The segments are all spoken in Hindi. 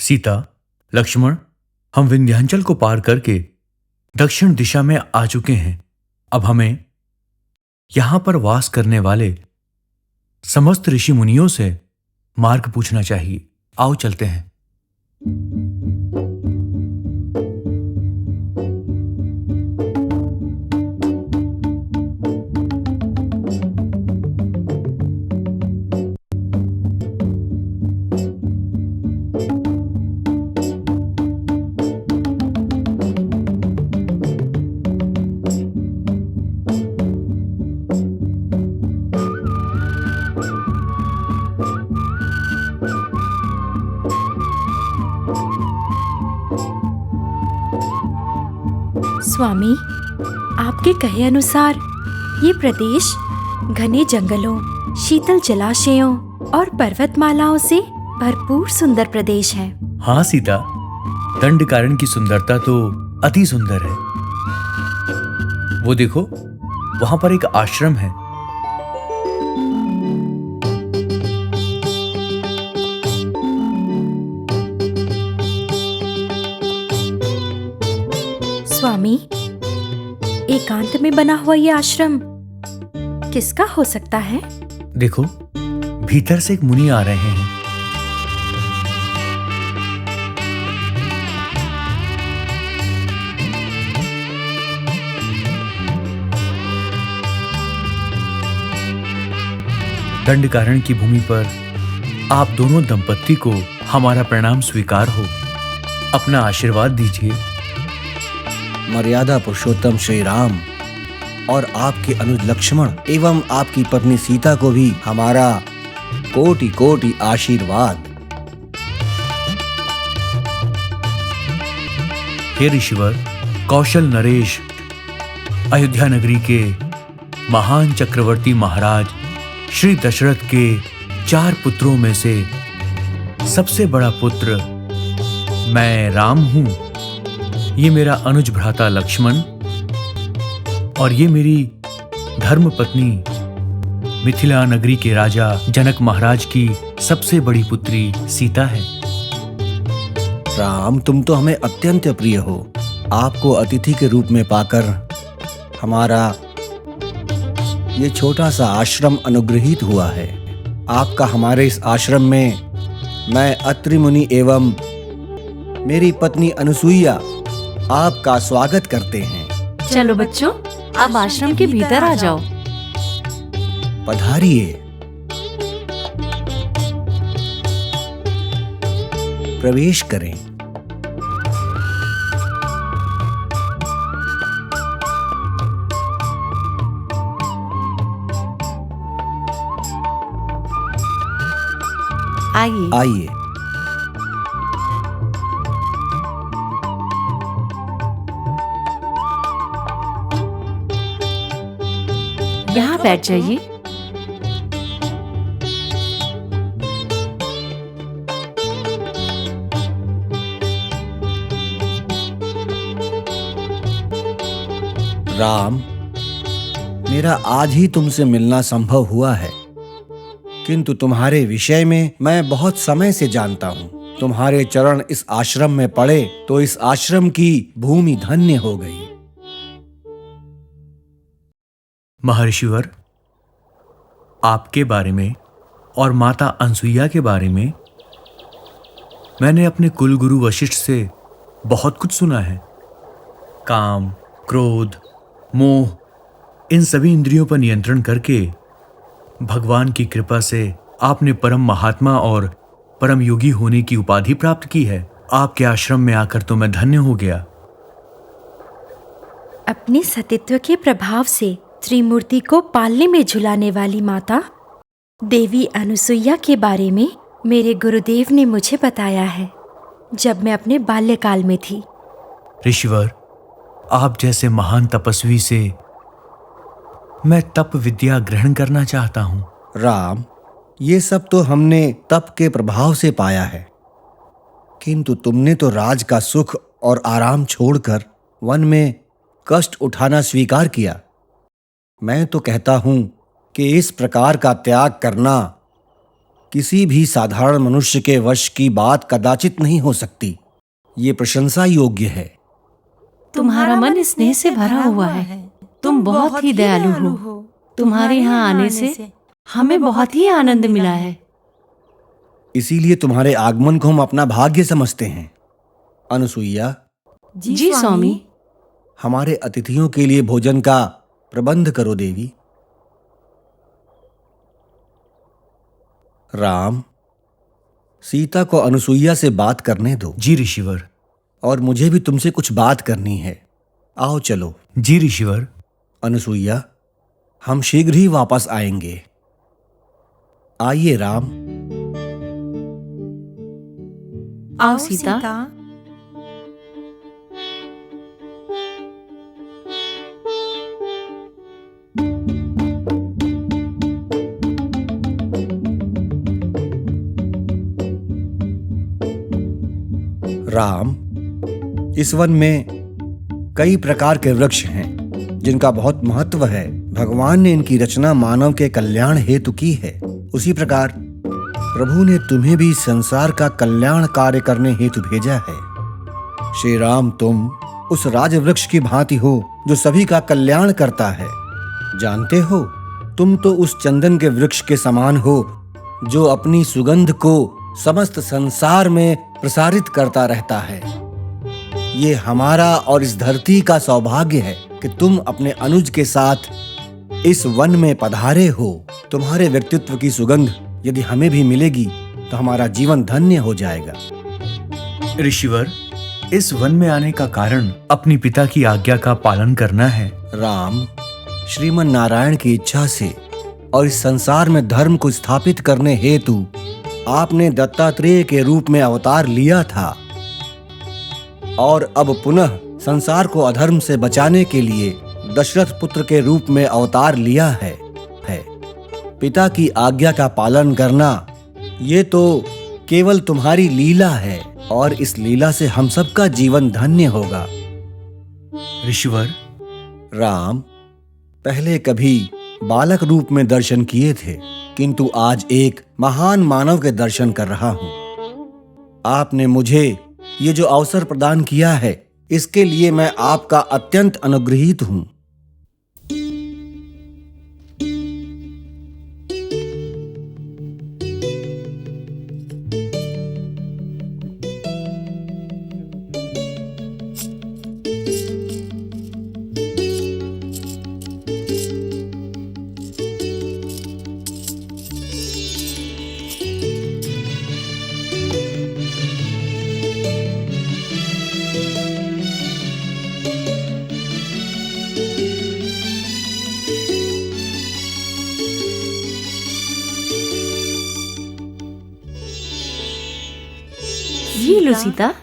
सीता, लक्ष्मण, हम विंध्याचल को पार करके दक्षिण दिशा में आ चुके हैं। अब हमें यहां पर वास करने वाले समस्त ऋषि मुनियों से मार्ग पूछना चाहिए। आओ चलते हैं। स्वामी, आपके कहे अनुसार ये प्रदेश घने जंगलों, शीतल जलाशयों और पर्वतमालाओं से भरपूर सुंदर प्रदेश है। हाँ सीता, दंडकारण्य की सुंदरता तो अति सुंदर है। वो देखो, वहां पर एक आश्रम है। स्वामी, एकांत में बना हुआ ये आश्रम किसका हो सकता है? देखो, भीतर से एक मुनि आ रहे हैं। दंडकारण्य की भूमि पर आप दोनों दंपत्ति को हमारा प्रणाम स्वीकार हो। अपना आशीर्वाद दीजिए। मर्यादा पुरुषोत्तम श्री राम और आपके अनुज लक्ष्मण एवं आपकी पत्नी सीता को भी हमारा कोटि कोटि आशीर्वाद। हे ऋषिवर, कौशल नरेश, अयोध्या नगरी के महान चक्रवर्ती महाराज श्री दशरथ के 4 पुत्रों में से सबसे बड़ा पुत्र मैं राम हूं। ये मेरा अनुज भ्राता लक्ष्मण और ये मेरी धर्म पत्नी मिथिला नगरी के राजा जनक महाराज की सबसे बड़ी पुत्री सीता है। राम, तुम तो हमें अत्यंत प्रिय हो। आपको अतिथि के रूप में पाकर हमारा ये छोटा सा आश्रम अनुग्रहित हुआ है। आपका हमारे इस आश्रम में मैं अत्रि मुनि एवं मेरी पत्नी अनुसुईया आपका स्वागत करते हैं। चलो बच्चों, अब आश्रम के भीतर आ जाओ। पधारिए, प्रवेश करें। आइए। आइए। यहाँ बैठ जाइए। राम, मेरा आज ही तुमसे मिलना संभव हुआ है, किंतु तुम्हारे विषय में मैं बहुत समय से जानता हूँ। तुम्हारे चरण इस आश्रम में पड़े तो इस आश्रम की भूमि धन्य हो गई। महर्षिवर, आपके बारे में और माता अनसुईया के बारे में मैंने अपने कुलगुरु वशिष्ठ से बहुत कुछ सुना है। काम, क्रोध, मोह, इन सभी इंद्रियों पर नियंत्रण करके भगवान की कृपा से आपने परम महात्मा और परम योगी होने की उपाधि प्राप्त की है। आपके आश्रम में आकर तो मैं धन्य हो गया। अपने सतीत्व के प्रभाव से त्रिमूर्ति को पालने में झुलाने वाली माता देवी अनुसुईया के बारे में मेरे गुरुदेव ने मुझे बताया है, जब मैं अपने बाल्यकाल में थी। ऋषिवर, आप जैसे महान तपस्वी से मैं तप विद्या ग्रहण करना चाहता हूं। राम, ये सब तो हमने तप के प्रभाव से पाया है, किंतु तुमने तो राज का सुख और आराम छोड़कर वन में कष्ट उठाना स्वीकार किया। मैं तो कहता हूं कि इस प्रकार का त्याग करना किसी भी साधारण मनुष्य के वश की बात कदाचित नहीं हो सकती। ये प्रशंसा योग्य है। तुम्हारा मन स्नेह से भरा हुआ है। तुम बहुत ही दयालु हो। तुम्हारे यहाँ आने से हमें बहुत ही आनंद मिला है। इसीलिए तुम्हारे आगमन को हम अपना भाग्य समझते हैं। अनुसुईया, जी स्वामी। हमारे अतिथियों के लिए भोजन का प्रबंध करो देवी। राम, सीता को अनुसुईया से बात करने दो। जी ऋषिवर। और मुझे भी तुमसे कुछ बात करनी है। आओ चलो। जी ऋषिवर। अनुसुईया, हम शीघ्र ही वापस आएंगे। आइए राम। आओ सीता। राम, इस वन में कई प्रकार के वृक्ष हैं जिनका बहुत महत्व है। भगवान ने इनकी रचना मानव के कल्याण हेतु की है। उसी प्रकार प्रभु ने तुम्हें भी संसार का कल्याण कार्य करने हेतु भेजा है। श्री राम, तुम उस राज वृक्ष की भांति हो जो सभी का कल्याण करता है। जानते हो, तुम तो उस चंदन के वृक्ष के समान हो जो अपनी सुगंध को समस्त संसार में प्रसारित करता रहता है। ये हमारा और इस धरती का सौभाग्य है कि तुम अपने अनुज के साथ इस वन में पधारे हो। तुम्हारे व्यक्तित्व की सुगंध यदि हमें भी मिलेगी तो हमारा जीवन धन्य हो जाएगा। ऋषिवर, इस वन में आने का कारण अपनी पिता की आज्ञा का पालन करना है। राम, श्रीमन नारायण की इच्छा से और इस संसार में धर्म को स्थापित करने हेतु आपने दत्तात्रेय के रूप में अवतार लिया था और अब पुनः संसार को अधर्म से बचाने के लिए दशरथ पुत्र के रूप में अवतार लिया है। पिता की आज्ञा का पालन करना ये तो केवल तुम्हारी लीला है और इस लीला से हम सबका जीवन धन्य होगा। ऋषिवर। राम, पहले कभी बालक रूप में दर्शन किए थे, किंतु आज एक महान मानव के दर्शन कर रहा हूं। आपने मुझे ये जो अवसर प्रदान किया है, इसके लिए मैं आपका अत्यंत अनुग्रहित हूं। ये लो सीता।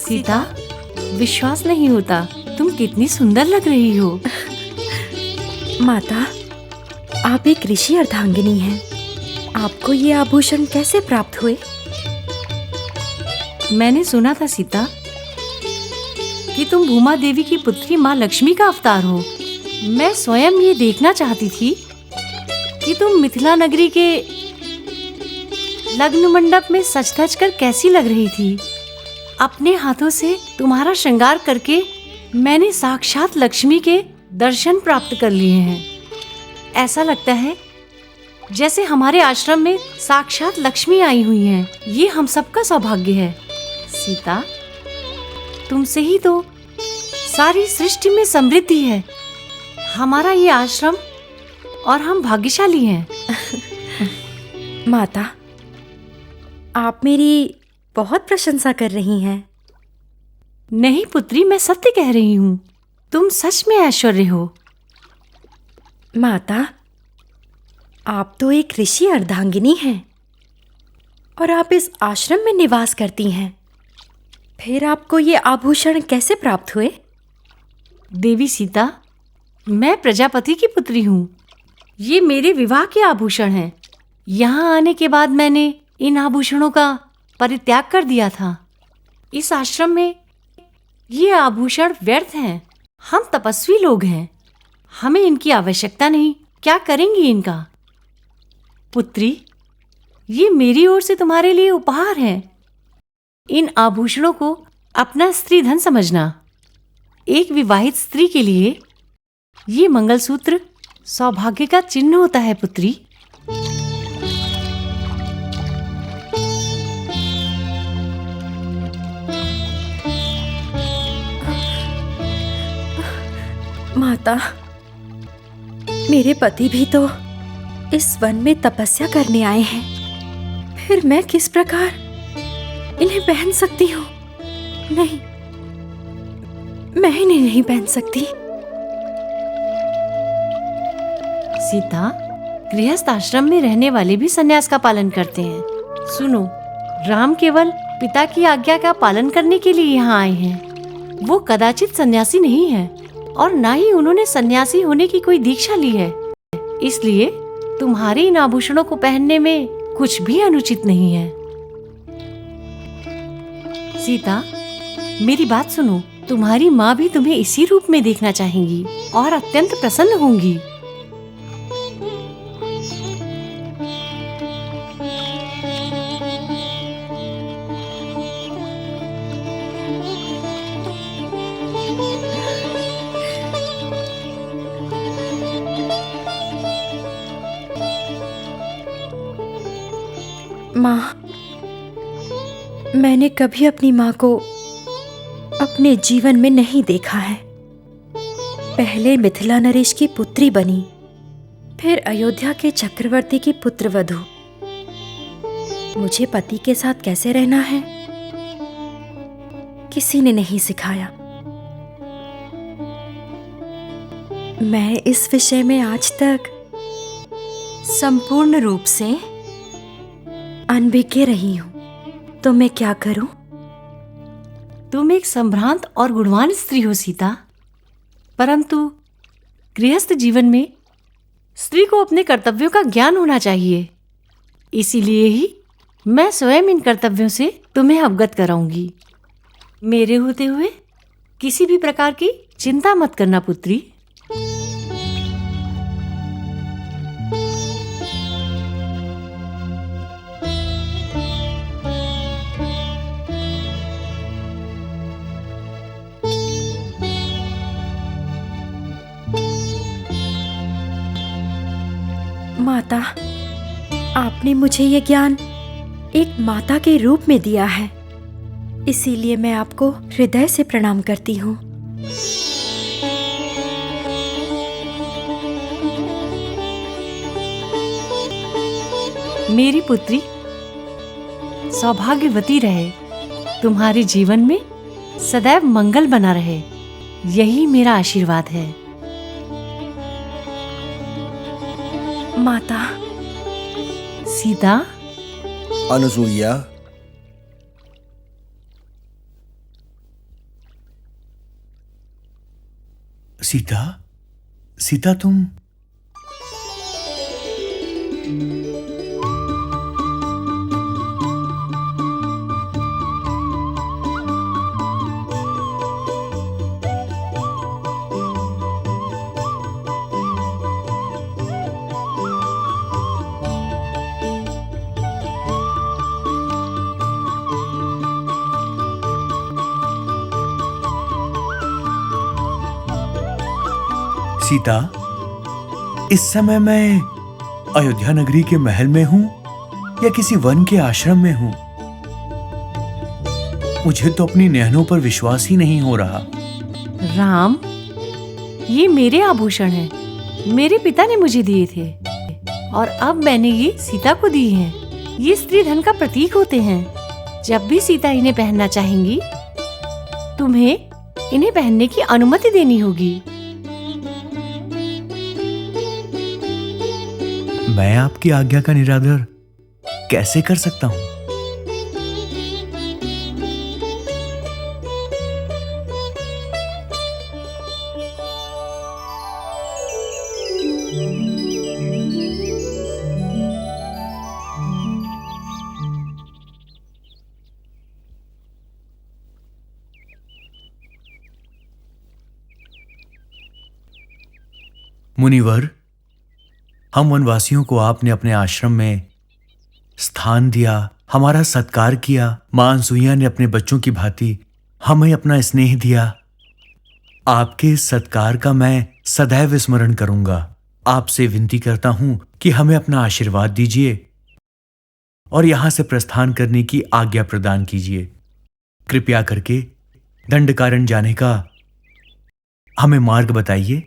सीता, विश्वास नहीं होता, तुम कितनी सुंदर लग रही हो। माता, आप एक ऋषि अर्धांगिनी हैं। आपको ये आभूषण कैसे प्राप्त हुए? मैंने सुना था सीता कि तुम भूमा देवी की पुत्री माँ लक्ष्मी का अवतार हो। मैं स्वयं ये देखना चाहती थी कि तुम मिथिला नगरी के लग्न मंडप में सज धज कर कैसी लग रही थी। अपने हाथों से तुम्हारा श्रृंगार करके मैंने साक्षात लक्ष्मी के दर्शन प्राप्त कर लिए हैं। ऐसा लगता है जैसे हमारे आश्रम में साक्षात लक्ष्मी आई हुई हैं। ये हम सबका सौभाग्य है। सीता, तुमसे ही तो सारी सृष्टि में समृद्धि है। हमारा ये आश्रम और हम भाग्यशाली हैं। माता, आप मेरी बहुत प्रशंसा कर रही हैं। नहीं पुत्री, मैं सत्य कह रही हूँ। तुम सच में ऐश्वर्य हो। माता, आप तो एक ऋषि अर्धांगिनी हैं और आप इस आश्रम में निवास करती हैं। फिर आपको ये आभूषण कैसे प्राप्त हुए? देवी सीता, मैं प्रजापति की पुत्री हूँ। ये मेरे विवाह के आभूषण हैं। यहाँ आने के बाद मैंने इन आभूषणों का परित्याग कर दिया था। इस आश्रम में ये आभूषण व्यर्थ हैं। हम तपस्वी लोग हैं, हमें इनकी आवश्यकता नहीं। क्या करेंगी इनका? पुत्री, ये मेरी ओर से तुम्हारे लिए उपहार है। इन आभूषणों को अपना स्त्री धन समझना। एक विवाहित स्त्री के लिए ये मंगलसूत्र सौभाग्य का चिन्ह होता है पुत्री। माता, मेरे पति भी तो इस वन में तपस्या करने आए हैं। फिर मैं किस प्रकार इन्हें पहन सकती हूँ? नहीं, मैं इन्हें नहीं पहन सकती। सीता, गृहस्थ आश्रम में रहने वाले भी संन्यास का पालन करते हैं। सुनो, राम केवल पिता की आज्ञा का पालन करने के लिए यहाँ आए हैं। वो कदाचित सन्यासी नहीं है और ना ही उन्होंने सन्यासी होने की कोई दीक्षा ली है। इसलिए तुम्हारे इन आभूषणों को पहनने में कुछ भी अनुचित नहीं है। सीता, मेरी बात सुनो। तुम्हारी माँ भी तुम्हें इसी रूप में देखना चाहेंगी और अत्यंत प्रसन्न होंगी। माँ, मैंने कभी अपनी माँ को अपने जीवन में नहीं देखा है। पहले मिथिला नरेश की पुत्री बनी, फिर अयोध्या के चक्रवर्ती की पुत्रवधू। मुझे पति के साथ कैसे रहना है किसी ने नहीं सिखाया। मैं इस विषय में आज तक संपूर्ण रूप से अनभिज्ञ रही हूं। तो मैं क्या करूं? तुम एक संभ्रांत और गुणवान स्त्री हो सीता, परंतु गृहस्थ जीवन में स्त्री को अपने कर्तव्यों का ज्ञान होना चाहिए। इसीलिए ही मैं स्वयं इन कर्तव्यों से तुम्हें अवगत कराऊंगी। मेरे होते हुए किसी भी प्रकार की चिंता मत करना पुत्री। माता, आपने मुझे ये ज्ञान एक माता के रूप में दिया है, इसीलिए मैं आपको हृदय से प्रणाम करती हूँ। मेरी पुत्री सौभाग्यवती रहे, तुम्हारे जीवन में सदैव मंगल बना रहे, यही मेरा आशीर्वाद है। माता। सीता, अनुसूया, सीता, सीता तुम। सीता, इस समय मैं अयोध्या नगरी के महल में हूं या किसी वन के आश्रम में हूं? मुझे तो अपनी नैनों पर विश्वास ही नहीं हो रहा। राम, ये मेरे आभूषण हैं। मेरे पिता ने मुझे दिए थे और अब मैंने ये सीता को दी हैं। ये स्त्री धन का प्रतीक होते हैं। जब भी सीता इन्हें पहनना चाहेंगी, तुम्हें इन्हें पहनने की अनुमति देनी होगी। मैं आपकी आज्ञा का निरादर कैसे कर सकता हूं? मुनिवर, हम वनवासियों को आपने अपने आश्रम में स्थान दिया, हमारा सत्कार किया। मां अनसुईया ने अपने बच्चों की भांति हमें अपना स्नेह दिया। आपके इस सत्कार का मैं सदैव स्मरण करूंगा। आपसे विनती करता हूं कि हमें अपना आशीर्वाद दीजिए और यहां से प्रस्थान करने की आज्ञा प्रदान कीजिए। कृपया करके दंडकारण्य जाने का हमें मार्ग बताइए।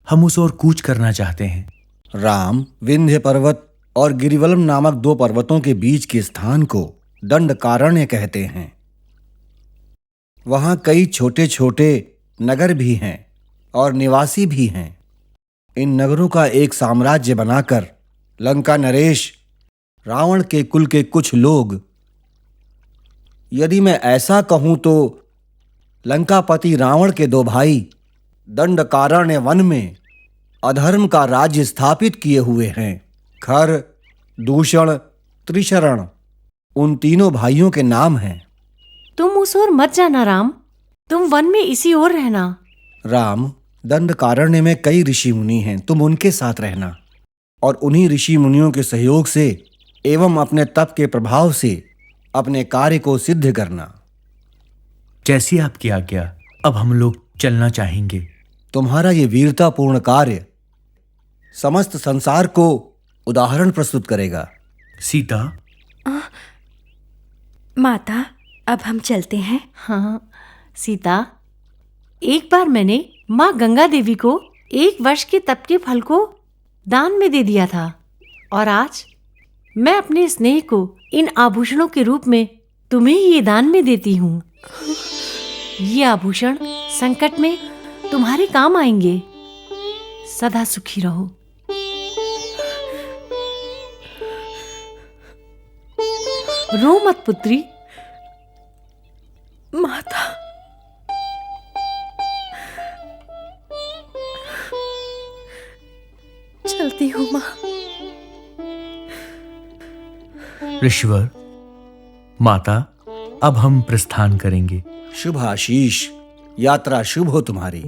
हम उस ओर कूच करना चाहते हैं। राम, विंध्य पर्वत और गिरिवलम नामक 2 पर्वतों के बीच के स्थान को दंडकारण्य कहते हैं। वहां कई छोटे छोटे नगर भी हैं और निवासी भी हैं। इन नगरों का एक साम्राज्य बनाकर लंका नरेश, रावण के कुल के कुछ लोग, यदि मैं ऐसा कहूं तो लंकापति रावण के 2 भाई दंडकारण्य वन में अधर्म का राज्य स्थापित किए हुए हैं। खर, दूषण, त्रिशरण उन तीनों भाइयों के नाम हैं। तुम उस ओर मत जाना राम, तुम वन में इसी ओर रहना। राम, दंडकारण्य में कई ऋषि मुनि हैं, तुम उनके साथ रहना और उन्हीं ऋषि मुनियों के सहयोग से एवं अपने तप के प्रभाव से अपने कार्य को सिद्ध करना। जैसी आपकी आज्ञा। अब हम लोग चलना चाहेंगे। तुम्हारा ये वीरतापूर्ण कार्य समस्त संसार को उदाहरण प्रस्तुत करेगा। सीता, माता, अब हम चलते हैं। हाँ सीता, एक बार मैंने माँ गंगा देवी को 1 वर्ष के तप के फल को दान में दे दिया था और आज मैं अपने स्नेह को इन आभूषणों के रूप में तुम्हें ये दान में देती हूँ। ये आभूषण संकट में तुम्हारे काम आएंगे। सदा सुखी रहो। रो मत पुत्री। माता, चलती हूँ माँ। ऋषिवर, माता, अब हम प्रस्थान करेंगे। शुभ आशीष, यात्रा शुभ हो तुम्हारी।